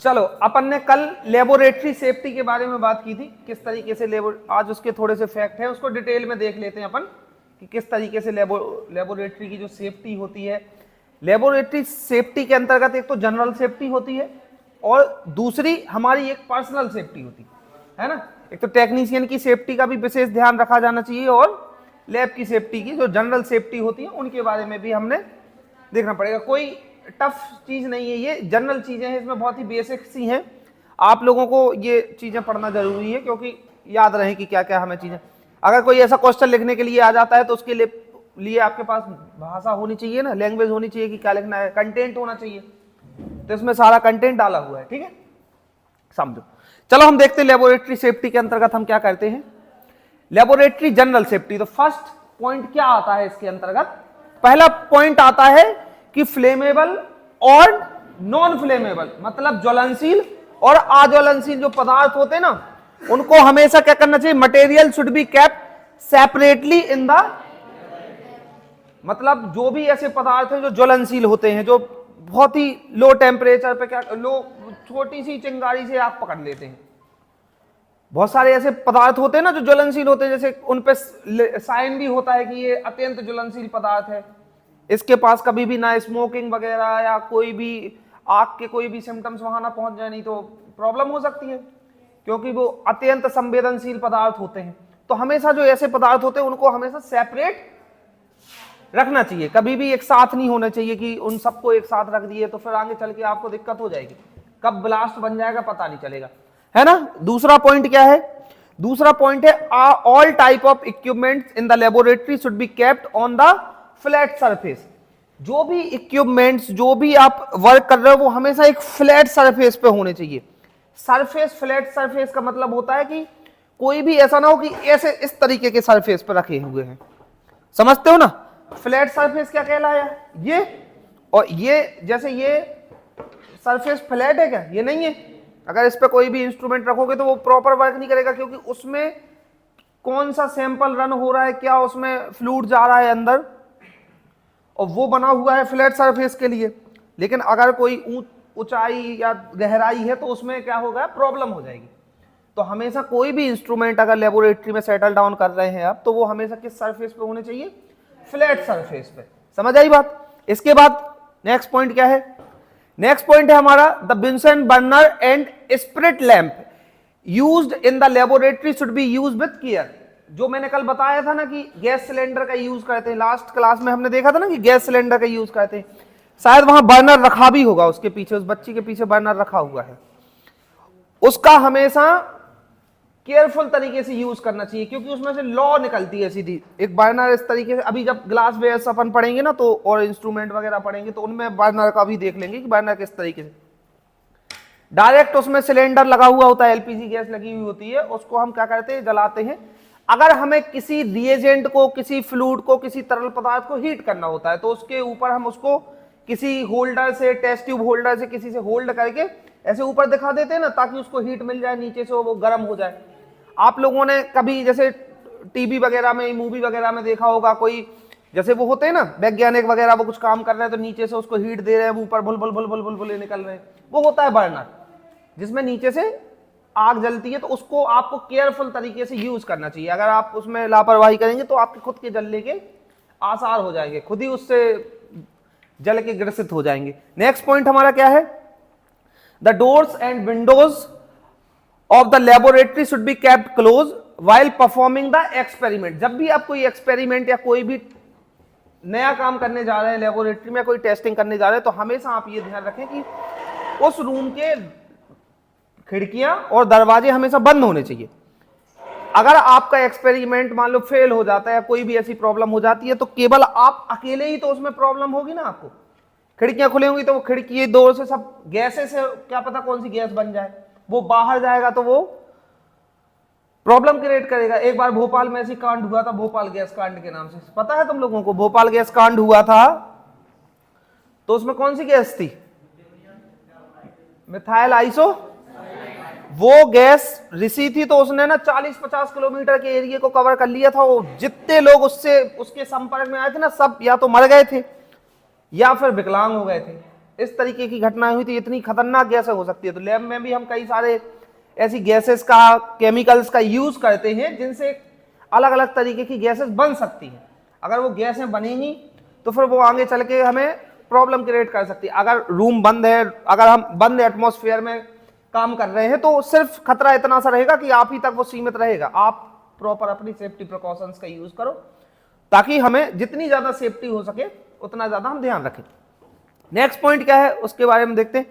चलो अपन ने कल लेबोरेटरी सेफ्टी के बारे में बात की थी, किस तरीके से आज उसके थोड़े से फैक्ट हैं, उसको डिटेल में देख लेते हैं अपन कि किस तरीके से लेबोरेटरी की जो सेफ्टी होती है। लेबोरेटरी सेफ्टी के अंतर्गत एक तो जनरल सेफ्टी होती है और दूसरी हमारी एक पर्सनल सेफ्टी होती है ना। एक तो टेक्नीशियन की सेफ्टी का भी विशेष ध्यान रखा जाना चाहिए और लैब की सेफ्टी की जो जनरल सेफ्टी होती है उनके बारे में भी हमने देखना पड़ेगा। कोई टफ चीज नहीं है, ये जनरल चीजें हैं, इसमें बहुत ही बेसिक सी हैं। आप लोगों को ये चीजें पढ़ना जरूरी है क्योंकि याद रहे कि क्या क्या हमें चीजें, अगर कोई ऐसा क्वेश्चन लिखने के लिए आ जाता है तो उसके लिए आपके पास भाषा होनी चाहिए ना, लैंग्वेज होनी चाहिए कि क्या लिखना है, कंटेंट होना चाहिए, तो इसमें सारा कंटेंट डाला हुआ है। ठीक है, समझो। चलो हम देखते हैं लेबोरेटरी सेफ्टी के अंतर्गत हम क्या करते हैं। लेबोरेटरी जनरल सेफ्टी, तो फर्स्ट पॉइंट क्या आता है इसके अंतर्गत? पहला पॉइंट आता है कि फ्लेमेबल और नॉन फ्लेमेबल, मतलब ज्वलनशील और अज्वलनशील जो पदार्थ होते हैं ना, उनको हमेशा क्या करना चाहिए? Material should be kept separately in the, मतलब जो भी ऐसे पदार्थ हैं जो ज्वलनशील होते हैं, जो बहुत ही लो टेम्परेचर पे क्या छोटी सी चिंगारी से आग पकड़ लेते हैं। बहुत सारे ऐसे पदार्थ होते हैं ना जो ज्वलनशील होते हैं, जैसे उन पे साइन भी होता है कि ये अत्यंत ज्वलनशील पदार्थ है, इसके पास कभी भी ना स्मोकिंग वगैरह या कोई भी आग के कोई भी सिम्टम्स वहां ना पहुंच जाए, नहीं तो प्रॉब्लम हो सकती है क्योंकि वो अत्यंत संवेदनशील पदार्थ होते हैं। तो हमेशा जो ऐसे पदार्थ होते हैं उनको हमेशा सेपरेट रखना चाहिए, कभी भी एक साथ नहीं होना चाहिए कि उन सबको एक साथ रख दिए तो फिर आगे चल के आपको दिक्कत हो जाएगी, कब ब्लास्ट बन जाएगा पता नहीं चलेगा, है ना। दूसरा पॉइंट क्या है? दूसरा पॉइंट है all type of equipments in the laboratory should be kept on the flat surface. जो भी इक्विपमेंट्स, जो भी आप वर्क कर रहे हो वो हमेशा एक फ्लैट सरफेस पे होने चाहिए। सरफेस, फ्लैट सरफेस का मतलब होता है कि कोई भी ऐसा ना हो कि ऐसे इस तरीके के सरफेस पे रखे हुए हैं, समझते हो ना। फ्लैट सरफेस क्या कहलाया? ये और ये, जैसे ये सरफेस फ्लैट है क्या? ये नहीं है। अगर इस पे कोई भी इंस्ट्रूमेंट रखोगे तो वो प्रॉपर वर्क नहीं करेगा क्योंकि उसमें कौन सा सैंपल रन हो रहा है, क्या उसमें फ्लूइड जा रहा है अंदर, और वो बना हुआ है फ्लैट सरफेस के लिए। लेकिन अगर कोई ऊंचाई या गहराई है तो उसमें क्या होगा? प्रॉब्लम हो जाएगी। तो हमेशा कोई भी इंस्ट्रूमेंट अगर लेबोरेटरी में सेटल डाउन कर रहे हैं आप, तो वो हमेशा किस सरफेस पे होने चाहिए? फ्लैट सरफेस पे। समझ आई बात? इसके बाद नेक्स्ट पॉइंट क्या है? नेक्स्ट पॉइंट है हमारा the Bunsen burner and spirit lamp used in the laboratory should be used with care. जो मैंने कल बताया था ना कि गैस सिलेंडर का यूज करते हैं, लास्ट क्लास में हमने देखा था ना कि गैस सिलेंडर का यूज करते हैं, शायद वहां बर्नर रखा भी होगा उसके पीछे, उस बच्ची के पीछे बर्नर रखा हुआ है, उसका हमेशा केयरफुल तरीके से यूज करना चाहिए क्योंकि उसमें से लॉ निकलती है सीधी। एक बर्नर इस तरीके से, अभी जब ग्लास वेयर्स अपन पढ़ेंगे ना तो और इंस्ट्रूमेंट वगैरह पढ़ेंगे तो उनमें बर्नर का भी देख लेंगे कि बर्नर किस तरीके से डायरेक्ट उसमें सिलेंडर लगा हुआ होता है, एलपीजी गैस लगी हुई होती है, उसको हम क्या करते हैं? जलाते हैं। अगर हमें किसी रिएजेंट को, किसी फ्लूइड को, किसी तरल पदार्थ को हीट करना होता है तो उसके ऊपर हम उसको किसी होल्डर से, टेस्ट ट्यूब होल्डर से किसी से होल्ड करके ऐसे ऊपर दिखा देते हैं ना, ताकि उसको हीट मिल जाए, नीचे से वो गर्म हो जाए। आप लोगों ने कभी जैसे टीवी वगैरह में, मूवी वगैरह में देखा होगा, कोई जैसे वो होते हैं ना वैज्ञानिक वगैरह, वो कुछ काम कर रहे हैं तो नीचे से उसको हीट दे रहे हैं, ऊपर bull bull bull bull bull bull निकल रहे हैं, वो होता है बर्नर, जिसमें नीचे से आग जलती है। तो उसको आपको केयरफुल तरीके से यूज करना चाहिए। अगर आप उसमें लापरवाही करेंगे तो आपके खुद के जलने के आसार हो जाएंगे, खुद ही उससे जल के ग्रसित हो जाएंगे। नेक्स्ट पॉइंट हमारा क्या है? The doors and Windows of the laboratory should be kept close while performing the experiment. जब भी आप कोई एक्सपेरिमेंट या कोई भी नया काम करने जा रहे हैं लेबोरेटरी में, कोई टेस्टिंग करने जा रहे हैं, तो हमेशा आप ये ध्यान रखें कि उस रूम के खिड़कियां और दरवाजे हमेशा बंद होने चाहिए। अगर आपका एक्सपेरिमेंट मान लो फेल हो जाता है या कोई भी ऐसी प्रॉब्लम हो जाती है तो केवल आप अकेले ही तो उसमें प्रॉब्लम होगी ना आपको। खिड़कियां खुली होंगी तो वो खिड़की डोर से सब गैसें से क्या पता कौन सी गैस बन जाए, वो बाहर जाएगा तो वो प्रॉब्लम क्रिएट करेगा। एक बार भोपाल में ऐसी कांड हुआ था, भोपाल गैस कांड के नाम से, पता है तुम लोगों को? भोपाल गैस कांड हुआ था तो उसमें कौन सी गैस थी? Methyl iso. वो गैस रिसी थी तो उसने ना 40-50 किलोमीटर के एरिया को कवर कर लिया था। वो जितने लोग उससे उसके संपर्क में आए थे ना, सब या तो मर गए थे या फिर विकलांग हो गए थे। इस तरीके की घटनाएं हुई थी, इतनी खतरनाक गैसें हो सकती है। तो लैब में भी हम कई सारे ऐसी गैसेस का, केमिकल्स का यूज करते हैं जिनसे अलग अलग तरीके की गैसेस बन सकती हैं। अगर वो गैसें बनेंगी तो फिर वो आगे चल के हमें प्रॉब्लम क्रिएट कर सकती है। अगर रूम बंद है, अगर हम बंद एटमॉस्फेयर में काम कर रहे हैं तो सिर्फ खतरा इतना सा रहेगा कि आप ही तक वो सीमित रहेगा। आप प्रॉपर अपनी सेफ्टी प्रिकॉशंस का यूज करो ताकि हमें जितनी ज्यादा सेफ्टी हो सके उतना ज्यादा हम ध्यान रखें। नेक्स्ट पॉइंट क्या है उसके बारे में देखते हैं।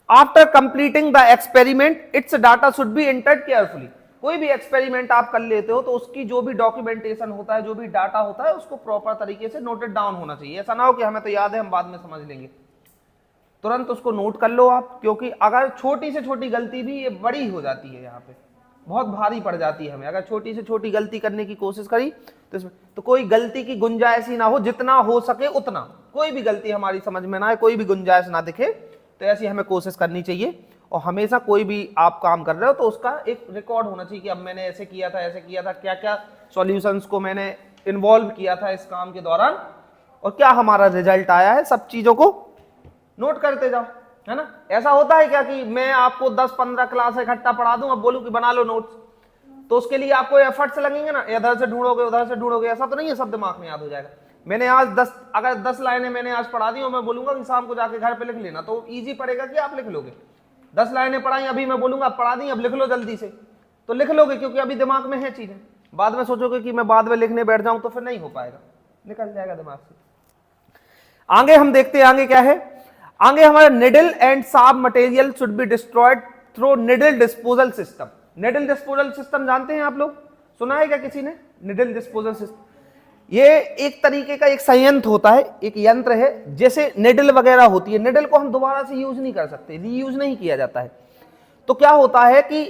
After completing the experiment it's data should be entered carefully. कोई भी एक्सपेरिमेंट आप कर लेते हो तो उसकी जो भी डॉक्यूमेंटेशन होता है, जो भी डाटा होता है, उसको प्रॉपर तरीके से नोटेड डाउन होना चाहिए। ऐसा ना हो कि हमें तो याद है हम बाद में समझ लेंगे, तुरंत उसको नोट कर लो आप, क्योंकि अगर छोटी से छोटी गलती भी ये बड़ी हो जाती है, यहाँ पे बहुत भारी पड़ जाती है हमें। अगर छोटी से छोटी गलती करने की कोशिश करी तो इसमें तो कोई गलती की गुंजाइश ही ना हो, जितना हो सके उतना, कोई भी गलती हमारी समझ में ना आए, कोई भी गुंजाइश ना दिखे, तो ऐसी हमें कोशिश करनी चाहिए। और हमेशा कोई भी आप काम कर रहे हो तो उसका एक रिकॉर्ड होना चाहिए कि अब मैंने ऐसे किया था, ऐसे किया था, क्या क्या सॉल्यूशंस को मैंने इन्वॉल्व किया था इस काम के दौरान और क्या हमारा रिजल्ट आया है, सब चीजों को नोट करते जाओ, है ना। ऐसा होता है क्या कि मैं आपको 10-15 क्लास इकट्ठा पढ़ा दूं, अब बोलूं कि बना लो नोट्स, तो उसके लिए आपको एफर्ट्स लगेंगे ना, इधर से ढूंढोगे उधर से ढूंढोगे, ऐसा तो नहीं है सब दिमाग में याद हो जाएगा। मैंने आज 10 लाइनें मैंने आज पढ़ा दी और मैं बोलूंगा कि शाम को जाके घर पे लिख लेना, तो इजी पड़ेगा कि आप लिख लोगे। 10 लाइनें पढ़ाई अभी मैं बोलूंगा पढ़ा दी, अब लिख लो जल्दी से, तो लिख लोगे क्योंकि अभी दिमाग में है चीजें। बाद में सोचोगे कि मैं बाद में लिखने बैठ जाऊं तो फिर नहीं हो पाएगा, निकल जाएगा दिमाग से। आगे हम देखते हैं आगे क्या है। आगे हमारा needle and sharp material should be destroyed through needle disposal system. Needle disposal system जानते हैं आप लोग, सुना है क्या किसी ने? निडल डिस्पोजल सिस्टम ये एक तरीके का एक संयंत्र होता है, एक यंत्र है। जैसे निडल वगैरह होती है, निडल को हम दोबारा से यूज नहीं कर सकते, रीयूज नहीं किया जाता है। तो क्या होता है कि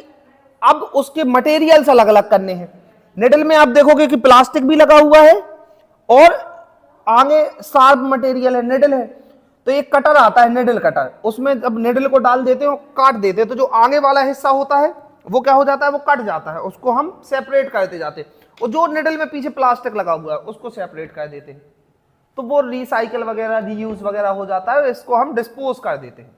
अब उसके मटेरियल्स अलग अलग करने हैं। निडल में आप देखोगे कि प्लास्टिक भी लगा हुआ है और आगे शार्प मटेरियल है, निडल है। तो एक कटर आता है, निडल कटर, उसमें जब निडल को डाल देते हो, काट देते हैं, तो जो आगे वाला हिस्सा होता है वो क्या हो जाता है, वो कट जाता है, उसको हम सेपरेट करते जाते हैं। और जो निडल में पीछे प्लास्टिक लगा हुआ है उसको सेपरेट कर देते हैं, तो वो रिसाइकिल वगैरह, रीयूज वगैरह हो जाता है, इसको हम डिस्पोज कर देते हैं।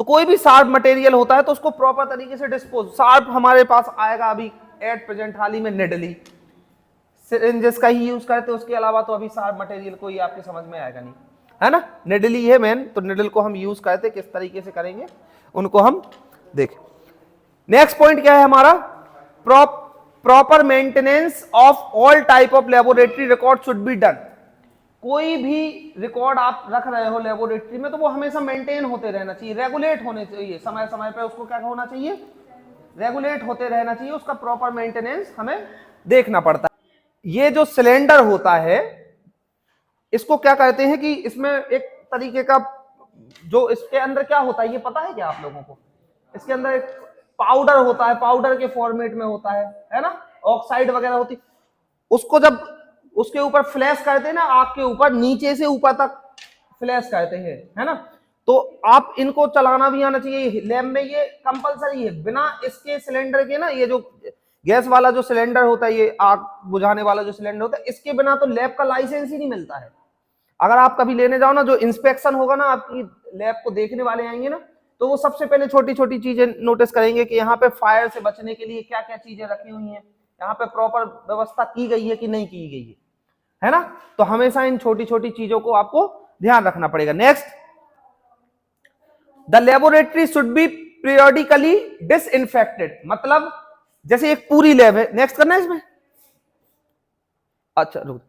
तो कोई भी शार्प मटेरियल होता है तो उसको प्रॉपर तरीके से डिस्पोज, शार्प हमारे पास आएगा अभी एट प्रेजेंट हाल ही में निडल ही, सिरिंजेस का ही यूज करते हैं, उसके अलावा तो अभी शार्प मटेरियल कोई आपके समझ में आएगा नहीं, है ना। निडल ही है मेन, तो निडल को हम यूज करते, किस तरीके से करेंगे उनको हम देखें। नेक्स्ट पॉइंट क्या है हमारा, proper maintenance of all type of laboratory record should be done. कोई भी रिकॉर्ड आप रख रहे हो लेबोरेटरी में तो वो हमेशा मेंटेन होते रहना चाहिए, रेगुलेट होने चाहिए, समय समय पे उसको क्या होना चाहिए, रेगुलेट होते रहना चाहिए, उसका प्रॉपर मेंटेनेंस हमें देखना पड़ता है। ये जो सिलेंडर होता है इसको क्या कहते हैं कि इसमें एक तरीके का जो इसके अंदर क्या होता है ये पता है क्या आप लोगों को? इसके अंदर एक पाउडर होता है, पाउडर के फॉर्मेट में होता है ना, ऑक्साइड वगैरह होती, उसको जब उसके ऊपर फ्लैश करते हैं ना, आग के ऊपर नीचे से ऊपर तक फ्लैश करते हैं, है ना। तो आप इनको चलाना भी आना चाहिए लैब में, ये कंपलसरी है। बिना इसके सिलेंडर के ना, ये जो गैस वाला जो सिलेंडर होता है, ये आग बुझाने वाला जो सिलेंडर होता है, इसके बिना तो लैब का लाइसेंस ही नहीं मिलता है। अगर आप कभी लेने जाओ ना, जो इंस्पेक्शन होगा ना, आपकी लैब को देखने वाले आएंगे ना, तो वो सबसे पहले छोटी छोटी चीजें नोटिस करेंगे कि यहाँ पे फायर से बचने के लिए क्या क्या चीजें रखी हुई हैं, यहाँ पे प्रॉपर व्यवस्था की गई है कि नहीं की गई है ना। तो हमेशा इन छोटी छोटी चीजों को आपको ध्यान रखना पड़ेगा। Next, the laboratory should B periodically disinfected. मतलब जैसे एक पूरी लैब है, नेक्स्ट करना है इसमें, अच्छा रुक,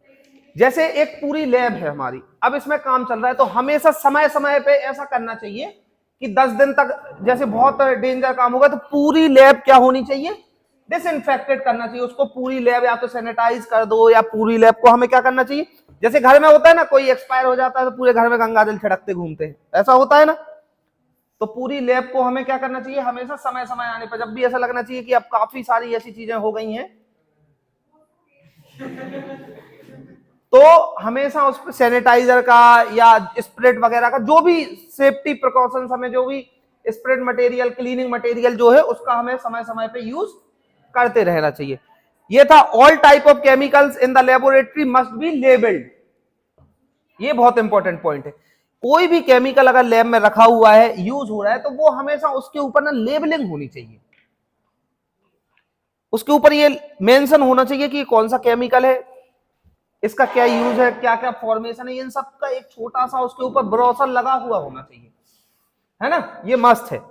जैसे एक पूरी लैब है हमारी, अब इसमें काम चल रहा है, तो हमेशा समय समय पे ऐसा करना चाहिए कि 10 दिन तक, जैसे बहुत डेंजर काम होगा तो पूरी लैब क्या होनी चाहिए, डिसइंफेक्टेड करना चाहिए उसको। पूरी लैब या तो सैनिटाइज कर दो, या पूरी लैब को हमें क्या करना चाहिए, जैसे घर में होता है ना, कोई एक्सपायर हो जाता है तो पूरे घर में गंगा जल छिड़कते घूमते हैं, ऐसा होता है ना। तो पूरी लैब को हमें क्या करना चाहिए, हमेशा समय समय आने पर जब भी ऐसा लगना चाहिए कि अब काफी सारी ऐसी चीजें हो गई हैं, तो हमेशा उस पर सैनिटाइजर का या स्प्रेड वगैरह का, जो भी सेफ्टी प्रिकॉशंस, हमें जो भी स्प्रेड मटेरियल, क्लीनिंग मटेरियल जो है, उसका हमें समय समय पे यूज करते रहना चाहिए। ये था all type of chemicals in the laboratory must be labelled. ये बहुत इंपॉर्टेंट पॉइंट है। कोई भी केमिकल अगर लैब में रखा हुआ है, यूज हो रहा है, तो वो हमेशा उसके ऊपर ना लेबलिंग होनी चाहिए, उसके ऊपर ये मेंशन होना चाहिए कि कौन सा केमिकल है, इसका क्या यूज है, क्या क्या फॉर्मेशन है, इन सब का एक छोटा सा उसके ऊपर ब्रोशर लगा हुआ होना चाहिए, है ना, ये मस्त है।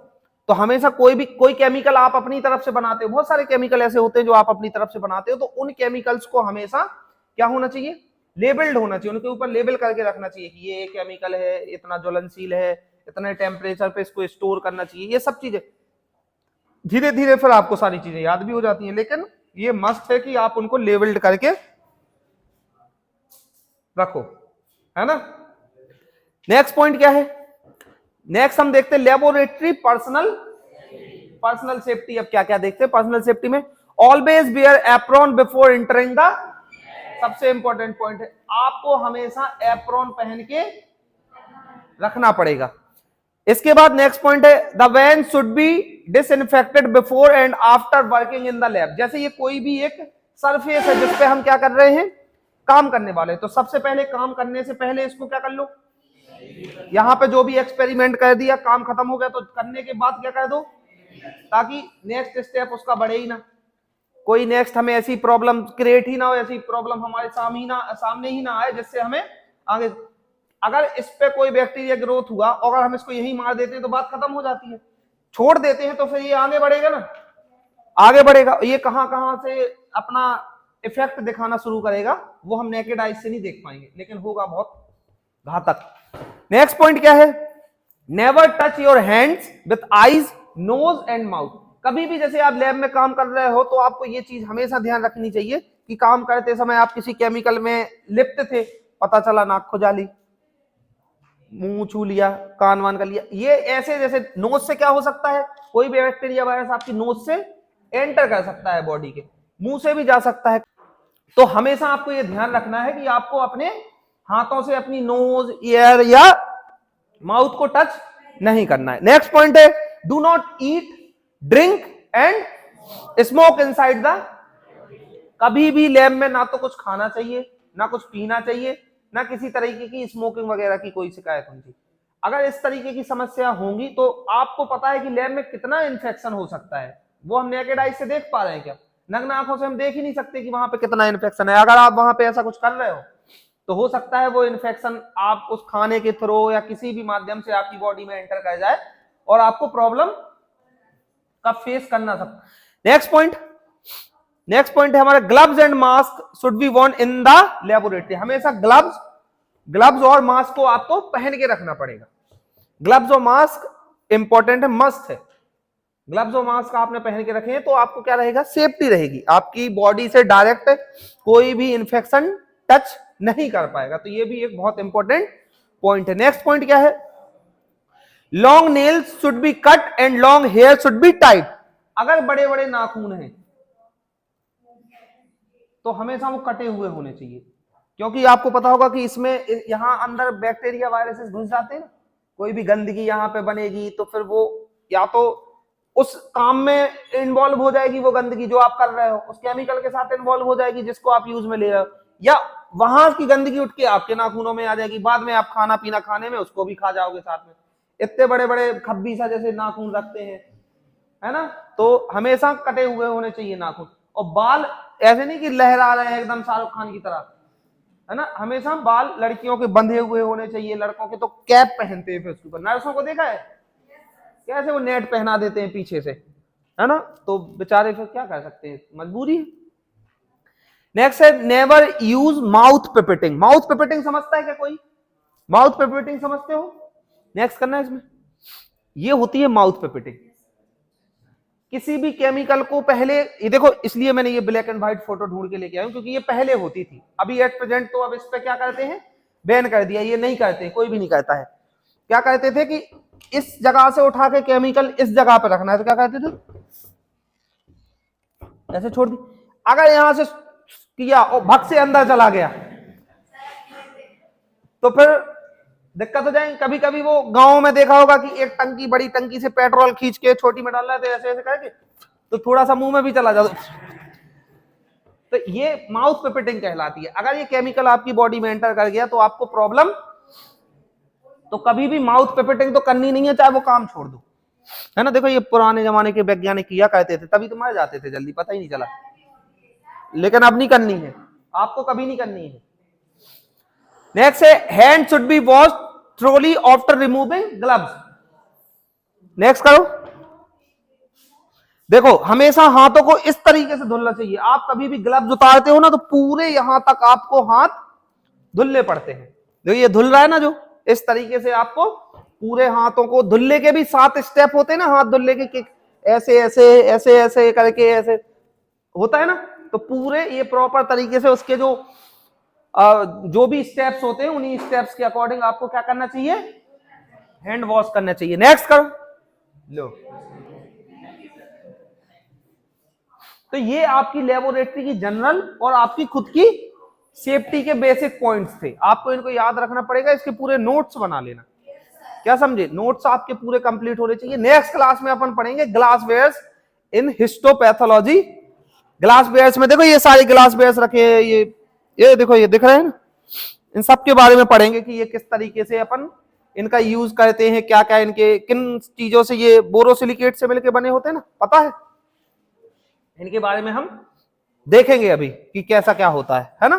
तो हमेशा कोई केमिकल आप अपनी तरफ से बनाते हो, बहुत सारे केमिकल ऐसे होते हैं जो आप अपनी तरफ से बनाते हो, तो उन केमिकल्स को हमेशा क्या होना चाहिए, लेबल्ड होना चाहिए, उनके ऊपर लेबल करके रखना चाहिए कि ये केमिकल है, इतना ज्वलनशील है, इतने टेम्परेचर पे इसको स्टोर करना चाहिए। ये सब चीजें धीरे धीरे फिर आपको सारी चीजें याद भी हो जाती हैं, लेकिन ये मस्त है कि आप उनको लेबल्ड करके रखो, है ना। नेक्स्ट पॉइंट क्या है, नेक्स्ट हम देखते हैं लेबोरेटरी पर्सनल सेफ्टी। अब क्या क्या देखते हैं पर्सनल सेफ्टी में, always wear apron before entering the, सबसे इंपॉर्टेंट पॉइंट है, आपको हमेशा एप्रॉन पहन के रखना पड़ेगा। इसके बाद नेक्स्ट पॉइंट है, the van should be disinfected before and after working in the lab. जैसे ये कोई भी एक सरफेस है जिसपे हम क्या कर रहे हैं, काम करने वाले, तो सबसे पहले काम करने से पहले इसको क्या कर लो, यहां पे जो भी एक्सपेरिमेंट कर दिया, काम खत्म हो गया, तो करने के बाद क्या कर दो, ताकि नेक्स्ट स्टेप उसका बढ़े ही ना, कोई नेक्स्ट हमें ऐसी प्रॉब्लम क्रिएट ही ना हो, ऐसी प्रॉब्लम हमारे सामने ही ना आए जिससे हमें आगे, अगर इस पे कोई बैक्टीरिया ग्रोथ हुआ और अगर हम इसको यही मार देते हैं तो बात खत्म हो जाती है, छोड़ देते हैं तो फिर ये आगे बढ़ेगा ना, आगे बढ़ेगा, ये कहां से अपना इफेक्ट दिखाना शुरू करेगा वो हम नेकेड आइज से नहीं देख पाएंगे, लेकिन होगा बहुत घातक। नेक्स्ट पॉइंट क्या है, never touch your hands with eyes, nose and mouth. कभी भी जैसे आप लैब में काम कर रहे हो तो आपको ये चीज हमेशा ध्यान रखनी चाहिए कि काम करते समय आप किसी केमिकल में लिप्त थे, पता चला नाक खुजा ली, मुंह छू लिया, कान वान कर लिया, ये ऐसे जैसे नोज से क्या हो सकता है, कोई भी बैक्टीरिया वायरस आपकी नोज से एंटर कर सकता है बॉडी के, मुंह से भी जा सकता है। तो हमेशा आपको ये ध्यान रखना है कि आपको अपने हाथों से अपनी नोज, ईयर या माउथ को टच नहीं करना है। नेक्स्ट पॉइंट है, do not eat, drink and smoke inside the, कभी भी लैब में ना तो कुछ खाना चाहिए, ना कुछ पीना चाहिए, ना किसी तरीके की स्मोकिंग वगैरह की कोई शिकायत होनी चाहिए। अगर इस तरीके की समस्या होंगी तो आपको पता है कि लैब में कितना इन्फेक्शन हो सकता है, वो हम नेकेड आइज से देख पा रहे हैं क्या, नग्न आंखों से हम देख ही नहीं सकते कि वहां पे कितना इन्फेक्शन है। अगर आप वहां पे ऐसा कुछ कर रहे हो तो हो सकता है वो इन्फेक्शन आप उस खाने के थ्रू या किसी भी माध्यम से आपकी बॉडी में एंटर कर जाए और आपको प्रॉब्लम का फेस करना सकता। नेक्स्ट पॉइंट है हमारा, gloves and mask should be Warne in the laboratory. हमेशा ग्लव्स और मास्क को आपको पहन के रखना पड़ेगा। ग्लव्स और मास्क इंपॉर्टेंट है, मस्ट है। ग्लव्स और मास्क आपने पहन के रखे हैं तो आपको क्या रहेगा, सेफ्टी रहेगी, आपकी बॉडी से डायरेक्ट कोई भी इंफेक्शन टच नहीं कर पाएगा। तो ये भी एक बहुत इंपॉर्टेंट पॉइंट है। नेक्स्ट पॉइंट क्या है, long nails should be cut and long hair should be tight. अगर बड़े बड़े नाखून हैं तो हमेशा वो कटे हुए होने चाहिए, क्योंकि आपको पता होगा कि इसमें यहां अंदर बैक्टीरिया वायरसेस घुस जाते हैं ना, कोई भी गंदगी यहां पे बनेगी तो फिर वो या तो उस काम में इन्वॉल्व हो जाएगी, वो गंदगी जो आप कर रहे हो उस केमिकल के साथ इन्वॉल्व हो जाएगी जिसको आप यूज में ले रहे हो, या वहां की गंदगी उठ के आपके नाखूनों में आ जाएगी, बाद में आप खाना पीना खाने में उसको भी खा जाओगे साथ में। इतने बड़े बड़े खब्बी सा जैसे नाखून रखते हैं, है ना, तो हमेशा कटे हुए होने चाहिए नाखून। और बाल ऐसे नहीं कि लहरा रहे हैं एकदम शाहरुख खान की तरह, है ना, हमेशा बाल लड़कियों के बंधे हुए होने चाहिए। लड़कों के तो कैप पहनते हैं फिर उसके ऊपर, नर्सों को देखा है कैसे वो नेट पहना देते हैं पीछे से, है ना, तो बेचारे फिर क्या कर सकते हैं, मजबूरी है। नेक्स्ट है, नेवर यूज माउथ पिपेटिंग। माउथ पिपेटिंग समझता है क्या कोई, माउथ पिपेटिंग समझते हो? नेक्स्ट करना है इसमें, ये होती है माउथ पिपेटिंग। किसी भी केमिकल को पहले, ये देखो इसलिए मैंने ये ब्लैक एंड व्हाइट फोटो ढूंढ के लेके आया हूं क्योंकि ये पहले होती थी, अभी एट प्रेजेंट तो अब इस पे क्या करते हैं, बैन कर दिया, ये नहीं करते, कोई भी नहीं करता है। क्या कहते थे कि इस जगह से उठा के केमिकल इस जगह पे रखना है, तो क्या कहते थे, ऐसे छोड़ दी। अगर यहां से किया और भग से अंदर चला गया तो फिर दिक्कत हो जाएगी। कभी कभी वो गांव में देखा होगा कि एक टंकी, बड़ी टंकी से पेट्रोल खींच के छोटी में डाल रहा है, तो ऐसे ऐसे करके तो थोड़ा सा मुंह में भी चला जाता, तो ये माउथ पिपेटिंग कहलाती है। अगर ये केमिकल आपकी बॉडी में एंटर कर गया तो आपको प्रॉब्लम तो कभी भी माउथ पिपेटिंग तो करनी नहीं है, चाहे वो काम छोड़ दो, है ना। देखो ये पुराने जमाने के वैज्ञानिक किया करते थे, तभी तो मर जाते थे जल्दी, पता ही नहीं चला। लेकिन अब नहीं करनी है, आपको कभी नहीं करनी है। नेक्स्ट है hand should be wash thoroughly after removing gloves. Next करो। देखो हमेशा हाथों को इस तरीके से धुलना चाहिए। आप कभी भी ग्लव्स उतारते हो ना तो पूरे यहां तक आपको हाथ धुलने पड़ते हैं। देखो ये धुल रहा है ना, जो इस तरीके से आपको पूरे हाथों को धुलने के भी 7 स्टेप होते हैं ना, हाथ धुलने के, ऐसे ऐसे ऐसे ऐसे करके ऐसे होता है ना। तो पूरे ये प्रॉपर तरीके से उसके जो भी स्टेप्स होते हैं, उन्हीं स्टेप्स के अकॉर्डिंग आपको क्या करना चाहिए, हैंड वॉश करना चाहिए। नेक्स्ट करो। लो, तो ये आपकी लेबोरेटरी की जनरल और आपकी खुद की सेफ्टी के बेसिक पॉइंट्स थे। आपको इनको याद रखना पड़ेगा, इसके पूरे नोट्स बना लेना। क्या समझे, नोट्स आपके पूरे कंप्लीट होने चाहिए। नेक्स्ट क्लास में अपन पढ़ेंगे ग्लास वेयर्स इन हिस्टोपैथोलॉजी। ग्लास वेयर्स में देखो ये सारे ग्लास वेयर्स रखे हैं, ये देखो ये दिख रहे हैं ना, इन सब के बारे में पढ़ेंगे कि ये किस तरीके से अपन इनका यूज करते हैं, क्या क्या इनके किन चीजों से ये बोरोसिलिकेट से मिलकर बने होते हैं ना, पता है। इनके बारे में हम देखेंगे अभी कि कैसा क्या होता है ना।